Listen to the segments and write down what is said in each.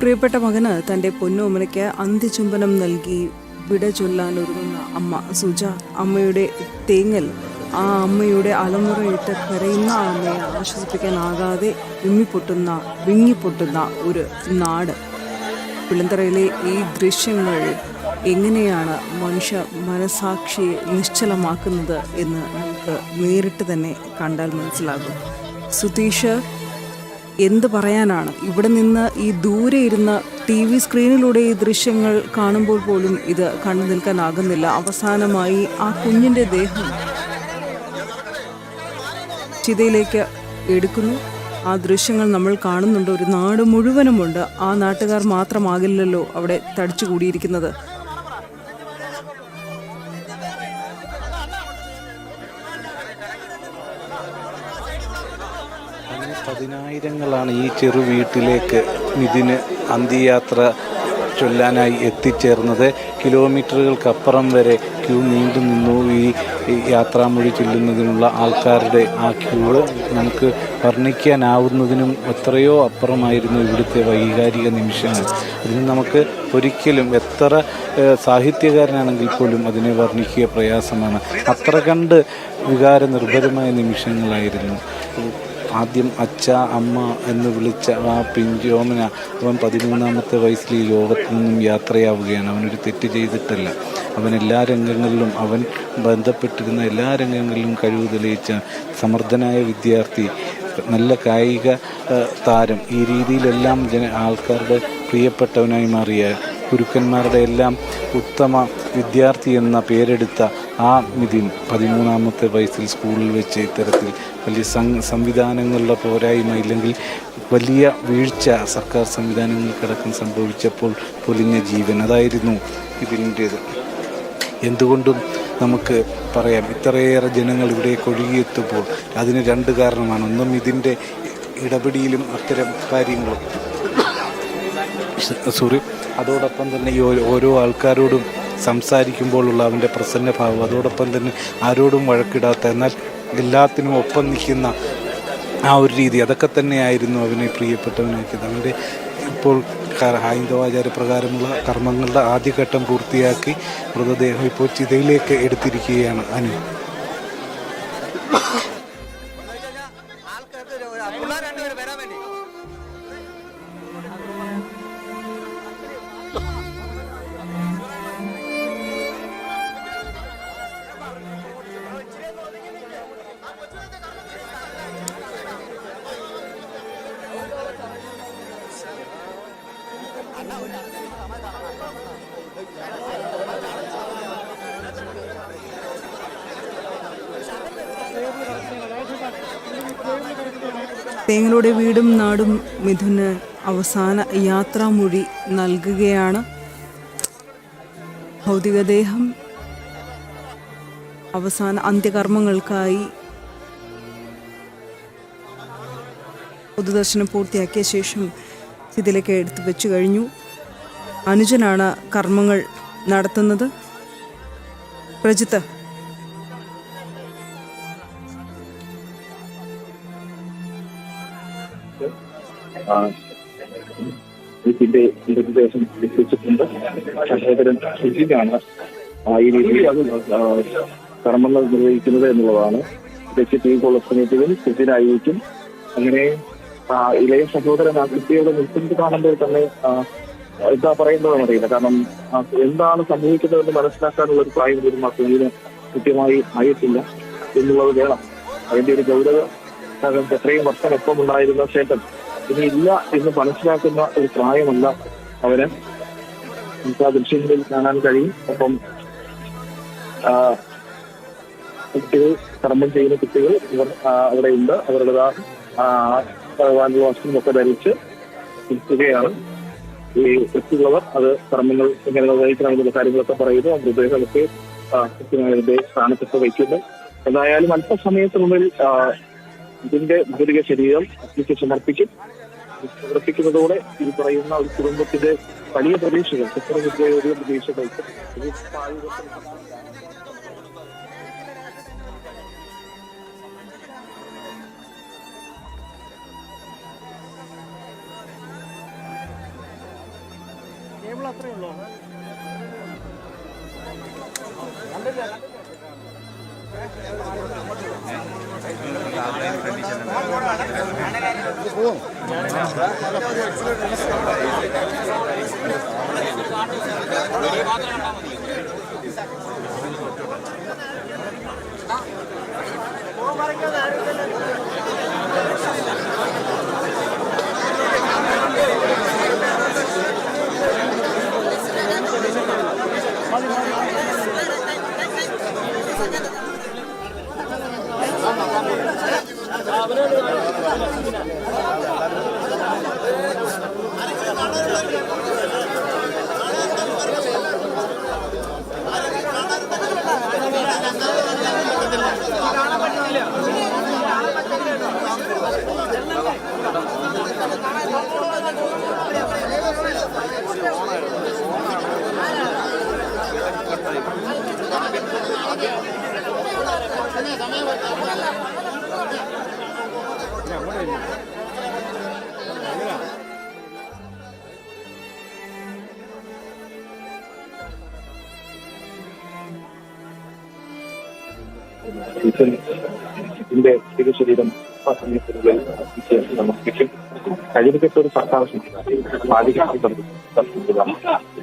പ്രിയപ്പെട്ട മകന് തൻ്റെ പൊന്നോമനയ്ക്ക് അന്ത്യചുംബനം നൽകി വിട ചൊല്ലാൻ ഒരുങ്ങുന്ന അമ്മ സുജ. അമ്മയുടെ തേങ്ങൽ, ആ അമ്മയുടെ അലമുറയിട്ട് കരയുന്ന അമ്മയെ ആശ്വസിപ്പിക്കാനാകാതെ വിങ്ങിപ്പൊട്ടുന്ന ഒരു നാട്. പിളന്തറയിലെ ഈ ദൃശ്യങ്ങൾ എങ്ങനെയാണ് മനുഷ്യ മനസാക്ഷിയെ നിശ്ചലമാക്കുന്നത് എന്ന് നമുക്ക് നേരിട്ട് തന്നെ കണ്ടാൽ മനസ്സിലാകും. സുതീഷ് എന്ത് പറയാനാണ്? ഇവിടെ നിന്ന് ഈ ദൂരെ ഇരുന്ന TV സ്ക്രീനിലൂടെ ഈ ദൃശ്യങ്ങൾ കാണുമ്പോൾ പോലും ഇത് കണ്ടു നിൽക്കാനാകുന്നില്ല. അവസാനമായി ആ കുഞ്ഞിൻ്റെ ദേഹം ചിതയിലേക്ക് എടുക്കുന്നു. ആ ദൃശ്യങ്ങൾ നമ്മൾ കാണുന്നുണ്ട്. ഒരു നാട് മുഴുവനുമുണ്ട്. ആ നാട്ടുകാർ മാത്രമാകില്ലല്ലോ അവിടെ തടിച്ചു കൂടിയിരിക്കുന്നത്. പതിനായിരങ്ങളാണ് ഈ ചെറു വീട്ടിലേക്ക് ഇതിന് അന്ത്യയാത്ര ചൊല്ലാനായി എത്തിച്ചേർന്നത്. കിലോമീറ്ററുകൾക്കപ്പുറം വരെ ക്യൂ നീണ്ടു നിന്നു. ഈ യാത്രാമൊഴി ചൊല്ലുന്നതിനുള്ള ആൾക്കാരുടെ ആ ക്യൂ നമുക്ക് വർണ്ണിക്കാനാവുന്നതിനും എത്രയോ അപ്പുറമായിരുന്നു ഇവിടുത്തെ വൈകാരിക നിമിഷങ്ങൾ. അതിന് നമുക്ക് ഒരിക്കലും എത്ര സാഹിത്യകാരനാണെങ്കിൽ പോലും അതിനെ വർണ്ണിക്കുക പ്രയാസമാണ്. അത്ര കണ്ട് വികാരനിർഭരമായ നിമിഷങ്ങളായിരുന്നു. ആദ്യം അച്ഛ അമ്മ എന്ന് വിളിച്ച ആ പിഞ്ചോമന അവൻ 13ാമത്തെ വയസ്സിൽ ഈ ലോകത്തു നിന്നും യാത്രയാവുകയാണ്. അവനൊരു തെറ്റ് ചെയ്തിട്ടല്ല. അവൻ എല്ലാ രംഗങ്ങളിലും അവൻ ബന്ധപ്പെട്ടിരുന്ന എല്ലാ രംഗങ്ങളിലും കഴിവ് തെളിയിച്ച സമർത്ഥനായ വിദ്യാർത്ഥി, നല്ല കായിക താരം, ഈ രീതിയിലെല്ലാം ആൾക്കാരുടെ പ്രിയപ്പെട്ടവനായി മാറിയ, ഗുരുക്കന്മാരുടെ എല്ലാം ഉത്തമ വിദ്യാർത്ഥി എന്ന പേരെടുത്ത ആ മിഥുൻ 13ാമത്തെ വയസ്സിൽ സ്കൂളിൽ വെച്ച് ഇത്തരത്തിൽ വലിയ സംവിധാനങ്ങളുടെ പോരായ്മ, ഇല്ലെങ്കിൽ വലിയ വീഴ്ച സർക്കാർ സംവിധാനങ്ങൾക്കടക്കം സംഭവിച്ചപ്പോൾ പൊലിഞ്ഞ ജീവൻ, അതായിരുന്നു ഇതിൻ്റേത്. എന്തുകൊണ്ടും നമുക്ക് പറയാം, ഇത്രയേറെ ജനങ്ങൾ ഇവിടേക്ക് ഒഴുകിയെത്തുമ്പോൾ അതിന് രണ്ട് കാരണമാണ്. ഒന്നും ഇതിൻ്റെ ഇടപെടിയിലും അത്തരം കാര്യങ്ങളും അതോടൊപ്പം തന്നെ ഈ ഓരോ ആൾക്കാരോടും സംസാരിക്കുമ്പോഴുള്ള അവൻ്റെ പ്രസന്നഭാവം, അതോടൊപ്പം തന്നെ ആരോടും വഴക്കിടാത്ത, എന്നാൽ എല്ലാത്തിനും ഒപ്പം നിൽക്കുന്ന ആ ഒരു രീതി, അതൊക്കെ തന്നെയായിരുന്നു അവനെ പ്രിയപ്പെട്ടവനാക്കിയത്. അവൻ്റെ ഇപ്പോൾ ഹൈന്ദവാചാരപ്രകാരമുള്ള കർമ്മങ്ങളുടെ ആദ്യഘട്ടം പൂർത്തിയാക്കി മൃതദേഹം ഇപ്പോൾ ചിതയിലേക്ക് എടുത്തിരിക്കുകയാണ് അനു. തേങ്ങയുടെ വീടും നാടും മിഥുന് അവസാന യാത്രാമൊഴി നൽകുകയാണ്. ഭൗതികദേഹം അവസാന അന്ത്യകർമ്മങ്ങൾക്കായി പൊതുദർശനം പൂർത്തിയാക്കിയ ശേഷം ഇതിലേക്ക് എടുത്തു വെച്ചു കഴിഞ്ഞു. അനുജനാണ് കർമ്മങ്ങൾ നടത്തുന്നത്. പ്രജിത്ത്, ഇതിന്റെ മൃതദേഹം എത്തിച്ചിട്ടുണ്ട്. സഹോദരൻ സുജിനാണ് ഈ രീതിയിൽ അത് കർമ്മങ്ങൾ നിർവഹിക്കുന്നത് എന്നുള്ളതാണ്. ഡെപ്യൂട്ടി കൊളസ്റ്റിനേറ്റീവിൽ സുജിനായിരിക്കും. അങ്ങനെ ഇളയ സഹോദരൻ ആ കുട്ടിയുടെ നിൽക്കുന്നത് കാണുമ്പോൾ തന്നെ എന്താ പറയുന്നതെന്ന് അറിയില്ല. കാരണം എന്താണ് സംഭവിക്കുന്നതെന്ന് മനസ്സിലാക്കാനുള്ള ഒരു പ്രായം പോലും ആ കുഞ്ഞിന് കൃത്യമായി ആയിട്ടില്ല എന്നുള്ളത് വേണം. അതിന്റെ ഒരു ഗൗരവം എത്രയും വർഷം ഒപ്പം ഉണ്ടായിരുന്ന ചേട്ടൻ ഇനിയില്ല എന്ന് മനസ്സിലാക്കുന്ന ഒരു പ്രായമല്ല അവന്. നമുക്ക് ആ ദൃശ്യങ്ങളിൽ കാണാൻ കഴിയും. ഒപ്പം കുട്ടികൾ, കർമ്മം ചെയ്യുന്ന കുട്ടികൾ ഇവർ അവിടെ ഉണ്ട്. അവരുടെ വസ്ത്രമൊക്കെ ധരിച്ച് നിൽക്കുകയാണ്. ഈ എത്തുള്ളവർ അത് കർമ്മങ്ങൾ എങ്ങനെ നിർവഹിക്കണമെന്നുള്ള കാര്യങ്ങളൊക്കെ പറയുന്നു. മൃതദേഹമൊക്കെ കൃത്യമായതിന്റെ സ്ഥാനത്തൊക്കെ വയ്ക്കുന്നു. എന്തായാലും അല്പസമയത്തിനുള്ളിൽ ഇതിന്റെ ഭൗതിക ശരീരം അഗ്നിക്ക് സമർപ്പിക്കുന്നതോടെ ഇത് പറയുന്ന ഒരു കുടുംബത്തിന്റെ വലിയ പ്രതീക്ഷകൾ, ചിത്രവിദ്യയുടെ പ്രതീക്ഷകൾക്ക് ഇതിന്റെ തിരുശരീരം സമർപ്പിക്കും. കഴിവിക്കത്തെ ഒരു സർക്കാർ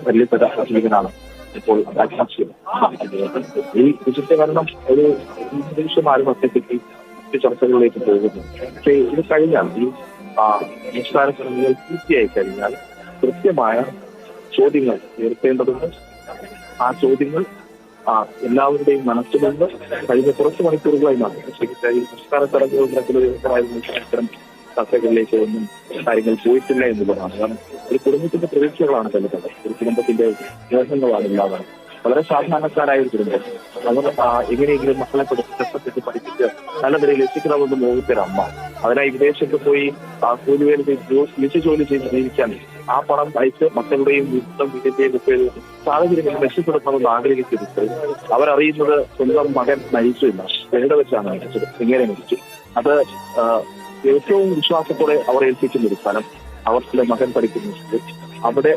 വലിയ പ്രജാപ്രതിനിധനാണ് ഇപ്പോൾ രാജ്നാഥ്. ഈ വിശുദ്ധീകരണം ഒരു അന്തരീക്ഷമാരും ഒറ്റയ്ക്ക് ചർച്ചകളിലേക്ക് പോകുന്നു. പക്ഷേ ഇത് കഴിഞ്ഞാൽ ഈ നിസ്കാര ചടങ്ങുകൾ പൂർത്തിയായി കഴിഞ്ഞാൽ കൃത്യമായ ചോദ്യങ്ങൾ ഉയർത്തേണ്ടതുണ്ട്. ആ ചോദ്യങ്ങൾ എല്ലാവരുടെയും മനസ്സിലുണ്ട്. കഴിഞ്ഞ കുറച്ച് മണിക്കൂറുകളായി മാത്രം സംസ്കാര ചടങ്ങുകൾ ഇത്തരം ചർച്ചകളിലേക്ക് ഒന്നും കാര്യങ്ങൾ പോയിട്ടില്ല എന്നുള്ളതാണ്. കാരണം ഒരു കുടുംബത്തിന്റെ പ്രതീക്ഷകളാണ് ചെലുത്തുന്നത്. ഒരു കുടുംബത്തിന്റെ മോഹങ്ങളാണ് ഇല്ലാതെ വളരെ സാധാരണക്കാരായ ഒരു കുടുംബം. അവർ എങ്ങനെയെങ്കിലും മക്കളെ കഷ്ടപ്പെട്ട് പഠിപ്പിച്ച് നല്ല നിലയിൽ എത്തിക്കണമെന്ന് മോഹിച്ചൊരമ്മ അതിനായി വിദേശത്ത് പോയി കൂലിവേല ചെയ്ത് ജോലി ചെയ്ത് ജീവിക്കാൻ ആ പണം അയച്ച് മക്കളുടെയും വീട്ടിന്റെയും ഒക്കെ സാഹചര്യങ്ങൾ മെച്ചപ്പെടുത്തണമെന്ന് ആഗ്രഹിച്ചിട്ട് അവരറിയുന്നത് സ്വന്തം മകൻ മരിച്ചില്ല, എവിടെ വെച്ചാണ് മരിച്ചത്, എങ്ങനെ മരിച്ചു. അത് ഏറ്റവും വിശ്വാസത്തോടെ അവർ ഏൽപ്പിക്കുന്ന ഒരു സ്ഥലം, അവരുടെ മകൻ പഠിക്കുന്ന അവിടെ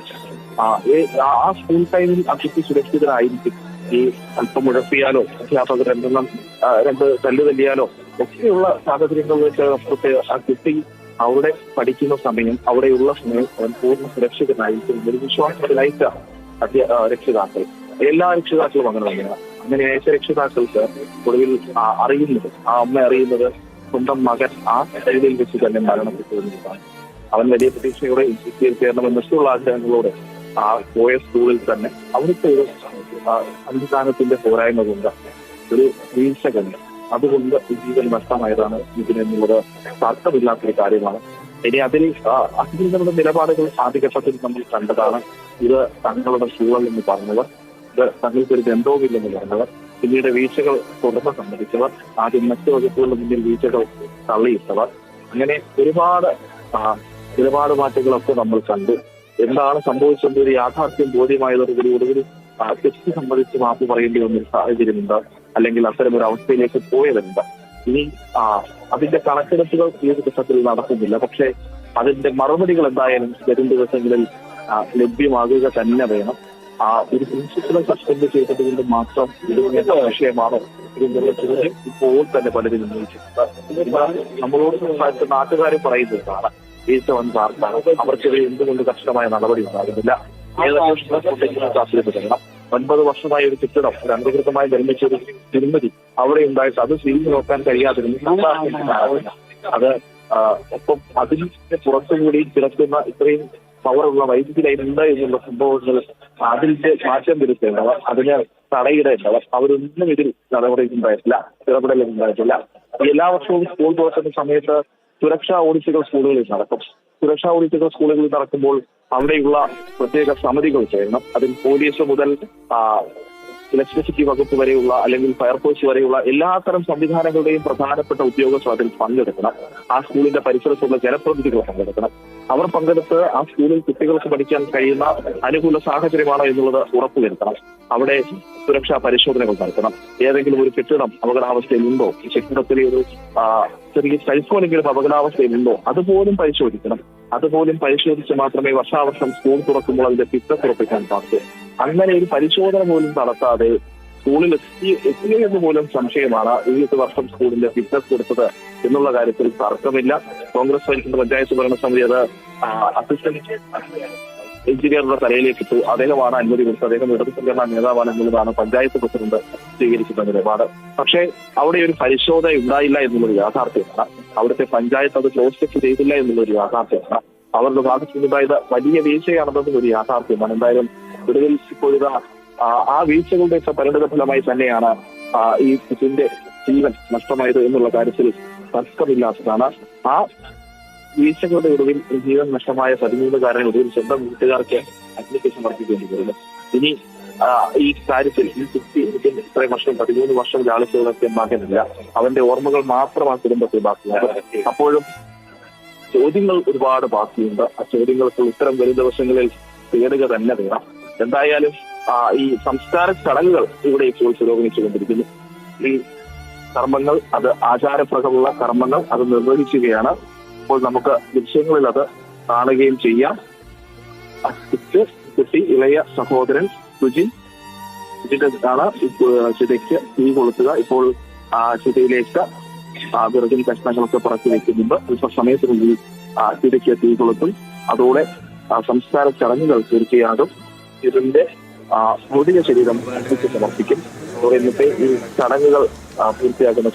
ആ സ്കൂൾ ടൈമിൽ ആ കുട്ടി സുരക്ഷിതരായിരിക്കും. ഈ അല്പം ഉഴപ്പിയാലോ അധ്യാപകർ രണ്ട് തല്ലു തല്ലിയാലോ ഒക്കെയുള്ള സാഹചര്യങ്ങൾ വെച്ച് അപ്പുറത്തെ ആ കുട്ടി അവിടെ പഠിക്കുന്ന സമയം അവിടെയുള്ള സമയം അവൻ പൂർണ്ണ സുരക്ഷിതനായിരിക്കും ഒരു വിശ്വാസത്തിലയച്ച രക്ഷിതാക്കൾ. എല്ലാ രക്ഷിതാക്കളും അങ്ങനെ തന്നെയാണ്. അങ്ങനെ അയച്ച രക്ഷിതാക്കൾക്ക് ഒടുവിൽ അറിയുന്നത്, ആ അമ്മ അറിയുന്നത് സ്വന്തം മകൻ ആ ശൈലിയിൽ വെച്ച് തന്നെ മരണപ്പെട്ടു എന്നതാണ്. അവൻ വലിയ പ്രതീക്ഷയോടെ ഇന്ത്യയിൽ ചേരണമെന്നൊക്കെയുള്ള ആഗ്രഹങ്ങളോടെ ആ പോയ സ്കൂളിൽ തന്നെ അവിടുത്തെ ഒരു സംവിധാനത്തിന്റെ പോരായ്മ കൊണ്ട് ഒരു വീഴ്ച കണ്ട് അതുകൊണ്ട് ജീവൻ നഷ്ടമായതാണ് ഇതിനെന്നുള്ളത് തർക്കമില്ലാത്തൊരു കാര്യമാണ്. ഇനി അതിൽ നമ്മുടെ നിലപാടുകൾ ആദ്യഘട്ടത്തിൽ നമ്മൾ കണ്ടതാണ്. ഇത് തങ്ങളുടെ സ്കൂളിൽ നിന്ന് പറഞ്ഞവർ, ഇത് തങ്ങൾക്കൊരു ബന്ധവുമില്ലെന്ന് പറഞ്ഞവർ, പിന്നീട് വീഴ്ചകൾ തുടർന്ന് സമ്മതിച്ചവർ, ആദ്യം മറ്റു വകുപ്പുകളുടെ മുന്നിൽ വീഴ്ചകൾ തള്ളിയിട്ടവർ, അങ്ങനെ ഒരുപാട് നിലപാട് മാറ്റങ്ങളൊക്കെ നമ്മൾ കണ്ടു. എന്താണ് സംഭവിച്ചത് ഒരു യാഥാർത്ഥ്യം ബോധ്യമായതോടുകൂടി ഒടുവിൽ തെറ്റ് സംബന്ധിച്ച് മാപ്പ് പറയേണ്ടി വന്നൊരു സാഹചര്യമുണ്ട്, അല്ലെങ്കിൽ അത്തരം ഒരു അവസ്ഥയിലേക്ക് പോയതുണ്ട്. ഇനി അതിന്റെ കണക്കെടുപ്പുകൾ ഈ ദിവസത്തിൽ നടക്കുന്നില്ല. പക്ഷെ അതിന്റെ മറുപടികൾ എന്തായാലും വരും ദിവസങ്ങളിൽ ലഭ്യമാകുക തന്നെ വേണം. ഒരു പ്രിൻസിപ്പളെ സസ്പെൻഡ് ചെയ്തതുകൊണ്ട് മാത്രം ഇതിന്റെ വിഷയമാണോ ഇതിന്റെ ചോദ്യം ഇപ്പോൾ തന്നെ പലരും ഉന്നയിച്ചിട്ടുണ്ട്. നമ്മളോട് സംസാരിച്ച നാട്ടുകാരെ പറയുന്നതാണ് വീഴ്ച വന്ന് പാർക്കാണ്. അവർക്കെതിരെ എന്തുകൊണ്ട് കർശനമായ നടപടി ഉണ്ടാകുന്നില്ല. ഏതെങ്കിലും 9 വർഷമായ ഒരു കെട്ടിടം ഒരു അനധികൃതമായി നിർമ്മിച്ച ഒരു നിർമ്മിതി അവിടെ ഉണ്ടായിട്ട് അത് തിരിഞ്ഞു നോക്കാൻ കഴിയാതിരുന്നു. അത് ഒപ്പം അതിന്റെ പുറത്തുകൂടി കിടക്കുന്ന ഇത്രയും പവറുള്ള വൈദ്യുതി ലൈൻ ഉണ്ട് എന്നുള്ള സംഭവങ്ങൾ അതിന്റെ മാറ്റം വരുത്തേണ്ടവർ, അതിന് തടയിടേണ്ടവർ അവരൊന്നും ഇതിൽ നടപടിയുണ്ടായിട്ടില്ല, ഇടപെടലുണ്ടായിട്ടില്ല. എല്ലാ വർഷവും സ്കൂൾ തുറക്കുന്ന സമയത്ത് സുരക്ഷാ ഓഡിറ്റുകൾ സ്കൂളുകളിൽ നടക്കും. സുരക്ഷാ ഓഡിറ്റുകൾ സ്കൂളുകളിൽ നടക്കുമ്പോൾ അവിടെയുള്ള പ്രത്യേക സമിതികൾ ചേരണം. അതിൽ പോലീസ് മുതൽ ഇലക്ട്രിസിറ്റി വകുപ്പ് വരെയുള്ള അല്ലെങ്കിൽ ഫയർഫോഴ്സ് വരെയുള്ള എല്ലാത്തരം സംവിധാനങ്ങളുടെയും പ്രധാനപ്പെട്ട ഉദ്യോഗസ്ഥർ അതിൽ പങ്കെടുക്കണം. ആ സ്കൂളിന്റെ പരിസരത്തുള്ള ജനപ്രതിനിധികൾ പങ്കെടുക്കണം. അവർ പങ്കെടുത്ത് ആ സ്കൂളിൽ കുട്ടികൾക്ക് പഠിക്കാൻ കഴിയുന്ന അനുകൂല സാഹചര്യമാണോ എന്നുള്ളത് ഉറപ്പുവരുത്തണം. അവിടെ സുരക്ഷാ പരിശോധനകൾ നടത്തണം. ഏതെങ്കിലും ഒരു കെട്ടിടം അപകടാവസ്ഥയിലുണ്ടോ, കെട്ടിടത്തിലെ ഒരു ചെറിയ സൈക്കോലെങ്കിലും അപകടാവസ്ഥയിലുണ്ടോ, അതുപോലും പരിശോധിക്കണം. അതുപോലും പരിശോധിച്ച് മാത്രമേ വർഷാവർഷം സ്കൂൾ തുറക്കുമ്പോൾ അതിന്റെ ഫിറ്റ്നസ് ഉറപ്പിക്കാൻ പാടൂ. അങ്ങനെ ഒരു പരിശോധന പോലും നടത്താതെ സ്കൂളിൽ എത്തിയെന്ന് പോലും സംശയമാണ്. ഈ വർഷം സ്കൂളിന്റെ ഫിറ്റ്നസ് കൊടുത്തത് എന്നുള്ള കാര്യത്തിൽ തർക്കമില്ല. കോൺഗ്രസ് ഭരിക്കുന്ന പഞ്ചായത്ത് ഭരണസമിതി അത് അസിസ്റ്റന്റ് എഞ്ചിനീയറുടെ തലയിലേക്ക് ഇട്ടു. അദ്ദേഹമാണ് അനുമതി കൊടുത്തത്. അദ്ദേഹം ഇടതു സംഘടനാ നേതാവാണ് എന്നുള്ളതാണ് പഞ്ചായത്ത് പ്രസിഡന്റ് സ്വീകരിക്കുന്ന നിലപാട്. പക്ഷേ അവിടെ ഒരു പരിശോധന ഉണ്ടായില്ല എന്നുള്ളൊരു യാഥാർത്ഥ്യമാണ്. അവിടുത്തെ പഞ്ചായത്ത് അത് ക്ലോസ് ചെക്ക് ചെയ്തില്ല എന്നുള്ളൊരു യാഥാർത്ഥ്യമാണ്. അവരുടെ ഭാഗത്തുനിന്നുണ്ടായത് വലിയ വീഴ്ചയാണെന്നതും ഒരു യാഥാർത്ഥ്യമാണ്. എന്തായാലും ഒടുവിൽ ഇപ്പോഴുള്ള ആ വീഴ്ചകളുടെ പരിണിത ഫലമായി തന്നെയാണ് ഈ കുട്ടിന്റെ ജീവൻ നഷ്ടമായത് എന്നുള്ള കാര്യത്തിൽ തർക്കമില്ലാത്തതാണ്. ആ വീഴ്ചകളുടെ ഒടുവിൽ ജീവൻ നഷ്ടമായ 13-കാരൻ ഒടുവിൽ സ്വന്തം വീട്ടുകാർക്ക് അഗ്നിക്ക് സമർപ്പിക്കേണ്ടി വരുന്നു. ഇനി ഈ കാര്യത്തിൽ ഈ കുട്ടി ഇത്രയും വർഷം 13 വർഷം ലാളിച്ചു വളർത്തിയ മകനില്ല. അവന്റെ ഓർമ്മകൾ മാത്രം ആ കുടുംബത്തിൽ ബാക്കിയാണ്. അപ്പോഴും ചോദ്യങ്ങൾ ഒരുപാട് ബാക്കിയുണ്ട്. ആ ചോദ്യങ്ങൾക്ക് ഉത്തരം വരും ദിവസങ്ങളിൽ തേടുക തന്നെ വേണം. എന്തായാലും ഈ സംസ്കാര ചടങ്ങുകൾ ഇവിടെ ഇപ്പോൾ പുരോഗമിച്ചുകൊണ്ടിരിക്കുന്നു. ഈ കർമ്മങ്ങൾ അത് ആചാരപ്രകമുള്ള കർമ്മങ്ങൾ അത് നിർവഹിക്കുകയാണ്. അപ്പോൾ നമുക്ക് ദൃശ്യങ്ങളിൽ അത് കാണുകയും ചെയ്യാം. കുട്ടി ഇളയ സഹോദരൻ സുജിന്റെ ആണ് ചിതയ്ക്ക് തീ കൊളുത്തുക. ഇപ്പോൾ ചിതയിലേക്ക് വിറകിൻ കഷ്ണങ്ങളൊക്കെ പറക്കി വെക്കുന്നുണ്ട്. ഇപ്പൊ സമയത്തിനുള്ളിൽ ചിതയ്ക്ക് തീ കൊളുത്തും. അതോടെ സംസ്കാര ചടങ്ങുകൾ പൂർത്തിയാകും. ഇതിന്റെ ഭൗതിക ശരീരം സമർപ്പിക്കും. ഇന്നത്തെ ഈ ചടങ്ങുകൾ പൂർത്തിയാക്കുന്ന